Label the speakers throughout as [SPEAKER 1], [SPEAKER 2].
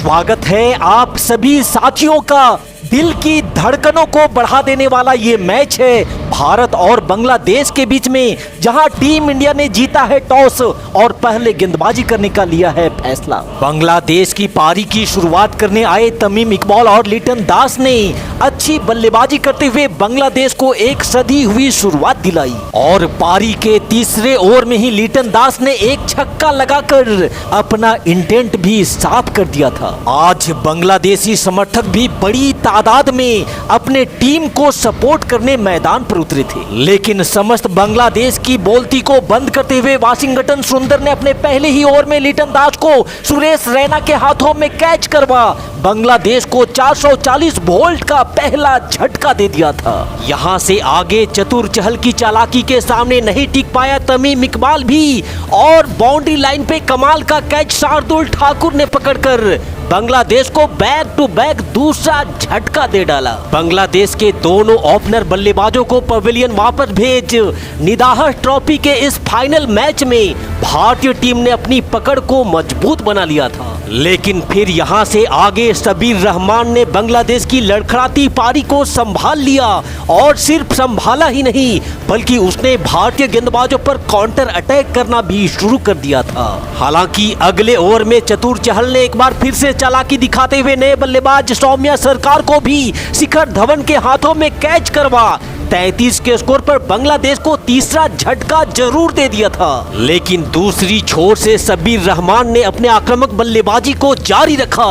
[SPEAKER 1] स्वागत है आप सभी साथियों का। दिल की धड़कनों को बढ़ा देने वाला ये मैच है भारत और बांग्लादेश के बीच में, जहां टीम इंडिया ने जीता है टॉस और पहले गेंदबाजी करने का लिया है फैसला। बांग्लादेश की पारी की शुरुआत करने आए तमीम इकबाल और लिटन दास ने अच्छी बल्लेबाजी करते हुए बांग्लादेश को एक सधी हुई शुरुआत दिलाई और पारी के तीसरे ओवर में ही लिटन दास ने एक छक्का लगाकर अपना इंटेंट भी साफ कर दिया था। आज बांग्लादेशी समर्थक भी बड़ी तादाद में अपने टीम को सपोर्ट करने मैदान पर उतरे थे, लेकिन समस्त बांग्लादेश की बोलती को बंद करते हुए वाशिंगटन सुंदर ने अपने पहले ही ओवर में लिटन दास को सुरेश रैना के हाथों में कैच करवा बांग्लादेश को 440 वोल्ट का पहला झटका दे दिया था। यहां से आगे चतुर चहल की चालाकी के सामने नहीं टिक पाया तमीम इकबाल भी और बाउंड्री लाइन पे कमाल का कैच शार्दुल ठाकुर ने पकड़कर बांग्लादेश को बैक टू बैक दूसरा झटका दे डाला। बांग्लादेश के दोनों ओपनर बल्लेबाजों को पवेलियन वापस भेज निदाहस ट्रॉफी के इस फाइनल मैच में भारतीय टीम ने अपनी पकड़ को मजबूत बना लिया था, लेकिन फिर यहां से आगे शब्बीर रहमान ने बांग्लादेश की लड़खड़ाती पारी को संभाल लिया और सिर्फ संभाला ही नहीं बल्कि उसने भारतीय गेंदबाजों पर काउंटर अटैक करना भी शुरू कर दिया था। हालांकि अगले ओवर में चतुर चहल ने एक बार फिर से चालाकी दिखाते हुए नए बल्लेबाज सौम्या सरकार को भी शिखर धवन के हाथों में कैच करवा 33 के स्कोर पर बांग्लादेश को तीसरा झटका जरूर दे दिया था, लेकिन दूसरी छोर से शब्बीर रहमान ने अपने आक्रामक बल्लेबाजी को जारी रखा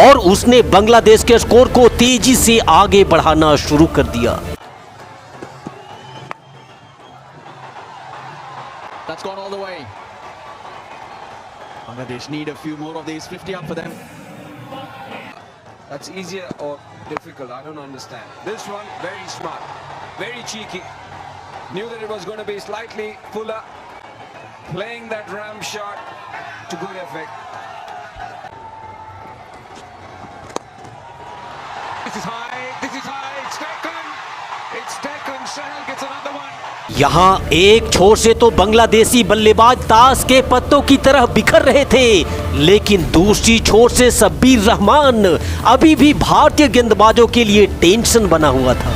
[SPEAKER 1] और उसने बांग्लादेश के स्कोर को तेजी से आगे बढ़ाना शुरू कर दिया।
[SPEAKER 2] That's gone all the way. Bangladesh need a few more of these, 50 up for them.
[SPEAKER 3] That's easier or difficult, I don't understand. This one, very smart, very cheeky. Knew that it was going to be slightly fuller. Playing that ram shot to good effect. This is high, it's taken, Sahel gets another one.
[SPEAKER 1] यहाँ एक छोर से तो बांग्लादेशी बल्लेबाज ताश के पत्तों की तरह बिखर रहे थे, लेकिन दूसरी छोर से शब्बीर रहमान अभी भी भारतीय गेंदबाजों के लिए टेंशन बना हुआ था।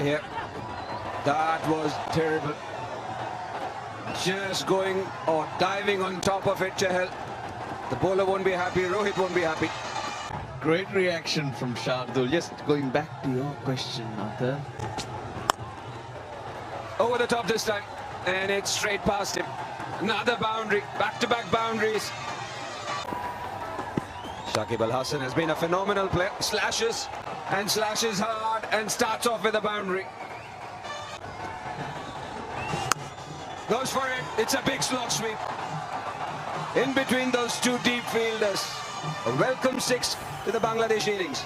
[SPEAKER 3] Yeah, that was terrible. Just going or diving on top of it, Chahal. The bowler won't be happy, Rohit won't be happy.
[SPEAKER 2] Great reaction from Shardul. Just going back to your question, Arthur.
[SPEAKER 3] Over the top this time, and it's straight past him. Another boundary, back-to-back boundaries. Shakib Al Hasan has been a phenomenal player. Slashes hard and starts off with a boundary. Goes for it. It's a big slog sweep. In between those two deep fielders. A welcome six to the Bangladesh innings.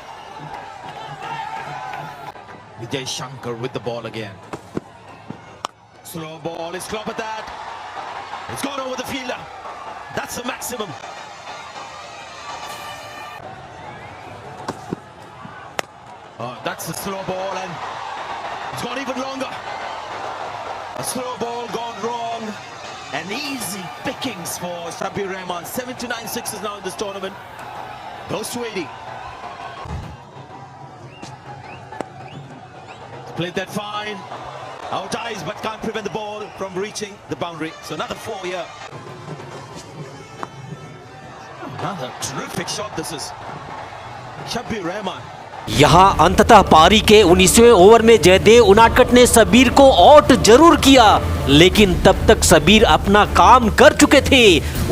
[SPEAKER 4] Vijay Shankar with the ball again. Slow ball, it's clobbered that. It's gone over the fielder. That's the maximum. Oh, that's a slow ball and it's gone even longer. A slow ball gone wrong. And easy pickings for Shtabir Rahman. 79 sixes now in this tournament. Close to 80. Played that fine. Out eyes, but can't prevent the ball from reaching the boundary. So another 4 here. Another terrific shot this is. Shtabir Rahman.
[SPEAKER 1] यहाँ अंततः पारी के 19वें over में जयदेव उनादकट ने शब्बीर को out जरूर किया, लेकिन तब तक शब्बीर अपना काम कर चुके थे।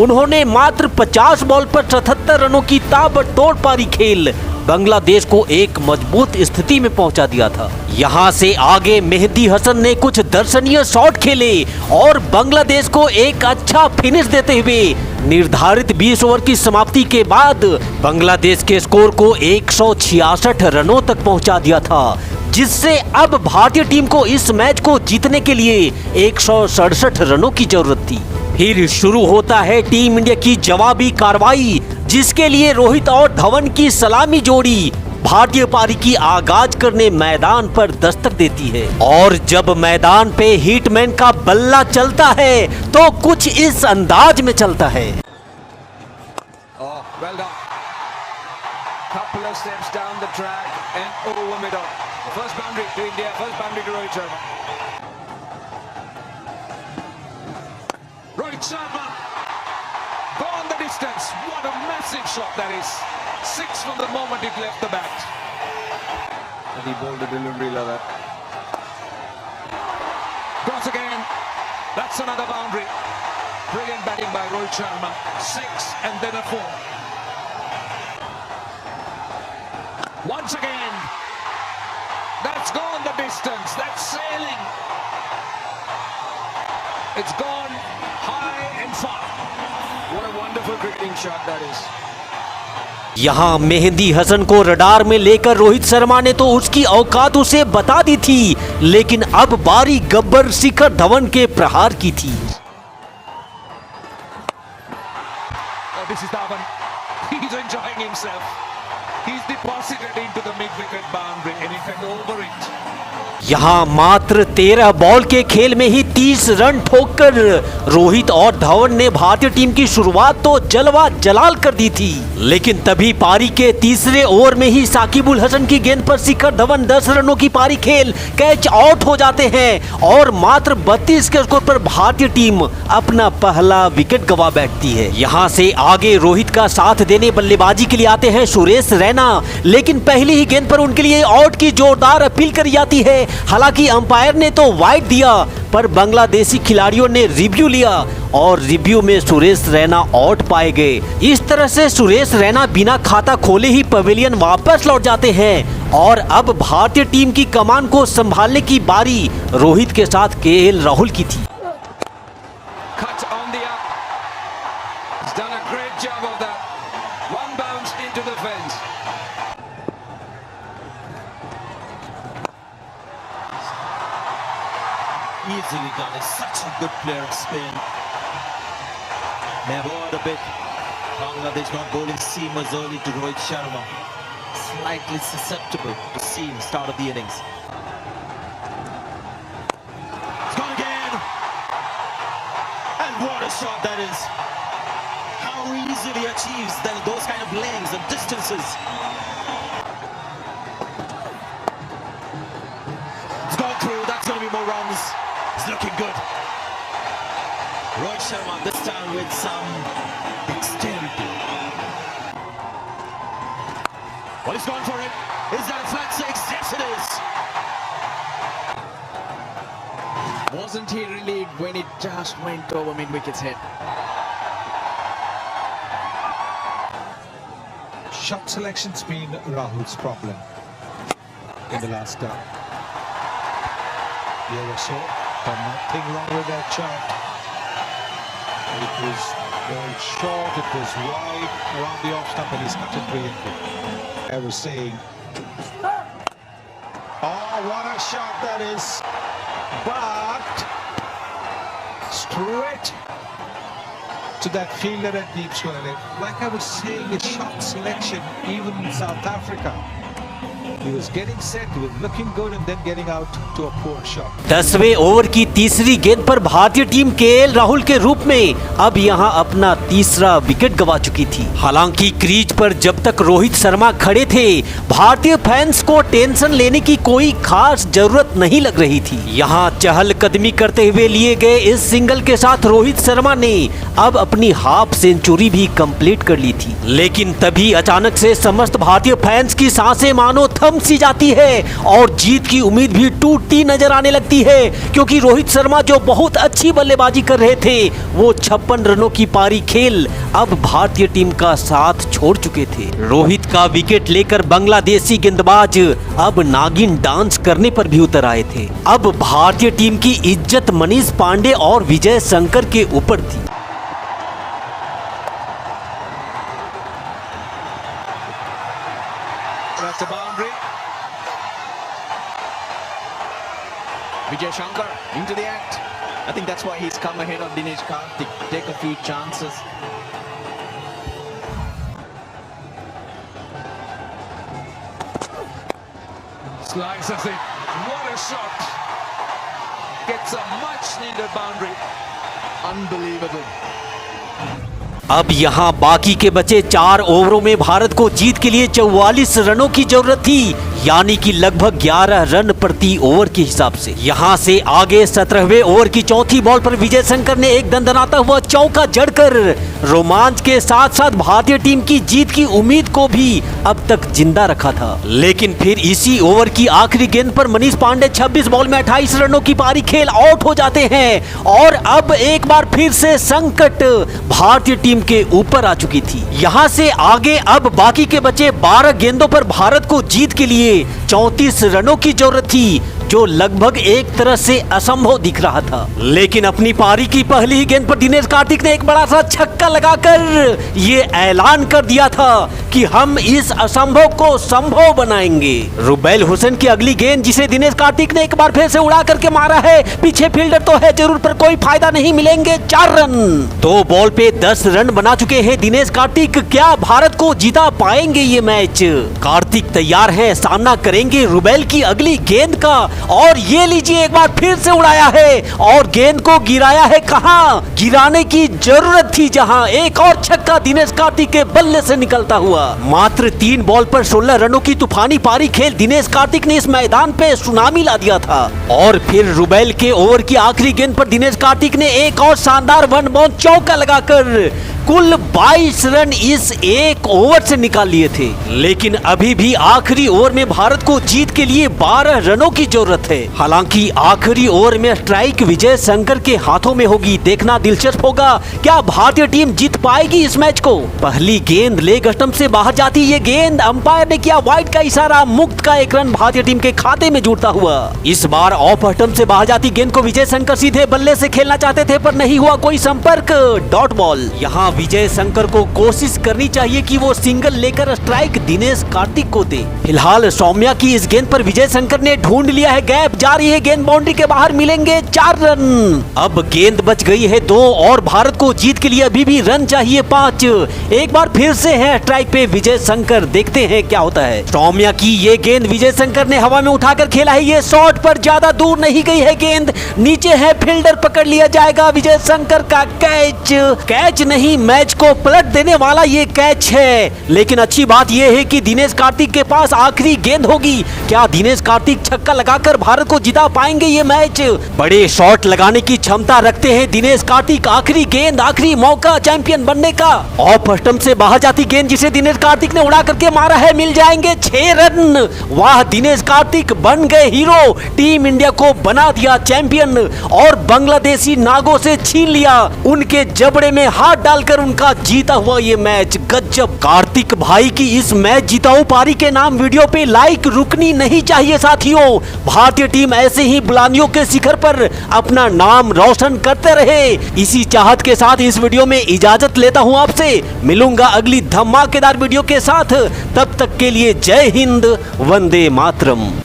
[SPEAKER 1] उन्होंने मात्र 50 बॉल पर 77 रनों की ताबड़तोड़ पारी खेल बांग्लादेश को एक मजबूत स्थिति में पहुंचा दिया था। यहां से आगे मेहदी हसन ने कुछ दर्शनीय शॉट खेले और बांग्लादेश को एक अच्छा फिनिश देते हुए निर्धारित 20 ओवर की समाप्ति के बाद बांग्लादेश के स्कोर को 166 रनों तक पहुंचा दिया था, जिससे अब भारतीय टीम को इस मैच को जीतने के लिए 167 रनों की जरूरत थी। फिर शुरू होता है टीम इंडिया की जवाबी कार्रवाई, जिसके लिए रोहित और धवन की सलामी जोड़ी भारतीय पारी की आगाज करने मैदान पर दस्तक देती है। और जब मैदान पे हिटमैन का बल्ला चलता है तो कुछ इस अंदाज में चलता है।
[SPEAKER 3] Oh, well done. Couple of steps down the track and over middle. First boundary to India, first boundary to Rohit Sharma. Rohit Sharma, gone the distance. What a massive shot that is. 6 from the moment it left the bat. And he bowled the delivery level. Cross again. That's another boundary. Brilliant batting by Rohit Sharma. 6 and then a 4. Once again. That's gone the distance. That's sailing. It's gone high and far. What a wonderful cricketing shot that is.
[SPEAKER 1] यहाँ मेहंदी हसन को radar में लेकर रोहित शर्मा ने तो उसकी औकात उसे बता दी थी, लेकिन अब बारी गब्बर शिखर धवन के प्रहार की थी।
[SPEAKER 3] This is Dhawan. He's enjoying himself. He's deposited into the mid-wicket boundary and in fact over it.
[SPEAKER 1] यहाँ मात्र 13 बॉल के खेल में ही 30 रन ठोककर रोहित और धवन ने भारतीय टीम की शुरुआत तो जलवा जलाल कर दी थी, लेकिन तभी पारी के तीसरे ओवर में ही साकिबुल हसन की गेंद पर शिखर धवन 10 रनों की पारी खेल कैच आउट हो जाते हैं और मात्र 32 के स्कोर पर भारतीय टीम अपना पहला विकेट गंवा बैठती है। यहाँ से आगे रोहित का साथ देने बल्लेबाजी के लिए आते हैं सुरेश रैना, लेकिन पहली ही गेंद पर उनके लिए आउट की जोरदार अपील करी जाती है। हालांकि अंपायर ने तो वाइड दिया, पर बांग्लादेशी खिलाड़ियों ने रिव्यू लिया और रिव्यू में सुरेश रैना आउट पाए गए। इस तरह से सुरेश रैना बिना खाता खोले ही पवेलियन वापस लौट जाते हैं और अब भारतीय टीम की कमान को संभालने की बारी रोहित के साथ केएल राहुल की थी।
[SPEAKER 3] Cut on the up. He's done a great job of that. One bounce into the fence.
[SPEAKER 4] Easily done. He's such a good player of spin. May have worried a bit. Bangladesh not bowling seamers early to Rohit Sharma. Slightly susceptible to seam start of the innings. It's gone again. And what a shot that is. How easily achieves then those kind of lengths and distances. It's gone through. That's going to be more runs. It's looking good. Rohit Sharma this time with some dexterity. Well, he's gone for it. Is that a flat 6? Yes, it is.
[SPEAKER 2] Wasn't he relieved when it just went over mid-wicket's head?
[SPEAKER 5] Shot selection's been Rahul's problem in the last term. Yeah, or so, but nothing wrong with that shot. It was very short, it was wide around the off stump, and he's cut it brilliantly. I was saying, oh, what a shot that is! But straight to that fielder at deep square. Like I was saying, it's shot selection, even in South Africa. He was getting set, he was looking good and then getting out to a poor shot.
[SPEAKER 1] 10वें over की तीसरी गेंद पर भारतीय team KL Rahul के रूप में अब यहां अपना तीसरा विकेट गंवा चुकी थी। हालांकि क्रीज पर जब तक रोहित शर्मा खड़े थे, भारतीय फैंस को टेंशन लेने की कोई खास जरूरत नहीं लग रही थी। यहां चहलकदमी करते हुए लिए गए इस सिंगल के साथ रोहित शर्मा ने अब अपनी हाफ सेंचुरी भी कंप्लीट कर ली थी। लेकिन तभी अचानक से समस्त भारतीय फैंस की सांसें मानो थम सी जाती है और जीत की उम्मीद भी टूटती नजर आने लगती है, क्योंकि रोहित शर्मा जो बहुत अच्छी बल्लेबाजी कर रहे थे, वो 56 रनों की पारी खेल अब भारतीय टीम का साथ छोड़ चुके थे। रोहित का विकेट लेकर बांग्लादेशी गेंदबाज अब नागिन डांस करने पर भी उतर आए थे। अब भारतीय टीम की इज्जत मनीष पांडे और विजय शंकर के ऊपर थी।
[SPEAKER 2] That's a boundary. Vijay Shankar into the act. I think that's why he's come ahead of Dinesh Karthik. Take a few chances.
[SPEAKER 3] Slices it. What a shot. Gets a much needed boundary.
[SPEAKER 2] Unbelievable.
[SPEAKER 1] अब यहाँ बाकी के बचे 4 ओवरों में भारत को जीत के लिए 44 रनों की जरूरत थी, यानी कि लगभग 11 रन प्रति ओवर के हिसाब से। यहाँ से आगे 17वें ओवर की चौथी बॉल पर विजय शंकर ने एक दंदनाता हुआ चौका जड़कर रोमांच के साथ साथ भारतीय टीम की जीत की उम्मीद को भी अब तक जिंदा रखा था। लेकिन फिर इसी ओवर की आखिरी गेंद पर मनीष पांडे 26 बॉल में 28 रनों की पारी खेल आउट हो जाते हैं और अब एक बार फिर से संकट भारतीय टीम के ऊपर आ चुकी थी। यहाँ से आगे अब बाकी के बचे 12 गेंदों पर भारत को जीत के लिए 34 रनों की जरूरत थी, जो लगभग एक तरह से असंभव दिख रहा था। लेकिन अपनी पारी की पहली ही गेंद पर दिनेश कार्तिक ने एक बड़ा सा छक्का लगाकर ये ऐलान कर दिया था कि हम इस असंभव को संभव बनाएंगे। रुबैल हुसैन की अगली गेंद, जिसे दिनेश कार्तिक ने एक बार फिर से उड़ा करके मारा है, पीछे फील्डर तो है जरूर पर कोई फायदा नहीं, मिलेंगे 4 रन। 2 बॉल पे 10 रन बना चुके हैं दिनेश कार्तिक। क्या भारत को जिता पाएंगे ये मैच? कार्तिक तैयार है, सामना करेंगे रुबैल की अगली गेंद का और ये लीजिए एक बार फिर से उड़ाया है और गेंद को गिराया है कहां? गिराने की जरूरत थी जहां। एक और छक्का दिनेश कार्तिक के बल्ले से निकलता हुआ। मात्र 3 बॉल पर 16 रनों की तूफानी पारी खेल दिनेश कार्तिक ने इस मैदान पे सुनामी ला दिया था। और फिर रुबैल के ओवर की आखिरी गेंद पर दिनेश कार्तिक ने एक और शानदार 1 बाउंड चौका लगाकर कुल 22 रन इस एक ओवर से निकाल लिए थे। लेकिन अभी भी आखिरी ओवर में भारत को जीत के लिए 12 रनों की जरूरत है। हालांकि आखिरी ओवर में स्ट्राइक विजय शंकर के हाथों में होगी। देखना दिलचस्प होगा, क्या भारतीय टीम जीत पाएगी इस मैच को? पहली गेंद लेग स्टंप से बाहर जाती ये गेंद, अंपायर ने किया वाइड का इशारा, मुक्त का एक रन भारतीय टीम के खाते में जुड़ता हुआ। इस बार ऑफ स्टंप से बाहर जाती गेंद को विजय शंकर सीधे बल्ले से खेलना चाहते थे पर नहीं हुआ कोई संपर्क। Dot ball. यहाँ विजय शंकर को कोशिश करनी चाहिए कि वो सिंगल लेकर स्ट्राइक दिनेश कार्तिक को दे। फिलहाल सौम्या की इस गेंद पर विजय शंकर ने ढूंढ लिया है गैप, जा रही है गेंद, बाउंड्री के बाहर, मिलेंगे 4 रन। अब गेंद बच गई है 2 और भारत को जीत के लिए अभी भी रन चाहिए 5। एक बार फिर से है स्ट्राइक पे विजय शंकर, देखते हैं क्या होता है। सौम्या की ये गेंद विजय शंकर ने हवा में उठाकर खेला है, ये शॉट पर ज्यादा दूर नहीं गई है गेंद, नीचे है, फील्डर पकड़ लिया जाएगा। विजय शंकर का कैच नहीं, मैच को पलट देने वाला ये कैच है। लेकिन अच्छी बात यह है कि दिनेश कार्तिक के पास आखिरी गेंद होगी। क्या दिनेश कार्तिक छक्का लगाकर भारत को जिता पाएंगे ये मैच? बड़े शॉट लगाने की क्षमता रखते हैं दिनेश कार्तिक। आखिरी गेंद, आखिरी मौका चैंपियन बनने का। ऑफ स्टंप से बाहर जाती गेंद जिसे दिनेश कार्तिक ने उड़ा करके मारा है, मिल जाएंगे 6 रन। वाह, दिनेश कार्तिक बन गए हीरो, टीम इंडिया को बना दिया चैंपियन और बांग्लादेशी नागों से छीन लिया उनके जबड़े में हाथ डालकर उनका जीता हुआ ये मैच। गजब। कार्तिक भाई की इस मैच जिताऊ पारी के नाम वीडियो पे लाइक रुकनी नहीं चाहिए साथियों। भारतीय टीम ऐसे ही बुलंदियों के शिखर पर अपना नाम रोशन करते रहे। इसी चाहत के साथ इस वीडियो में इजाजत लेता हूं आपसे। मिलूंगा अगली धमाकेदार वीडियो के साथ, तब तक के लिए जय हिंद, वंदे मातरम।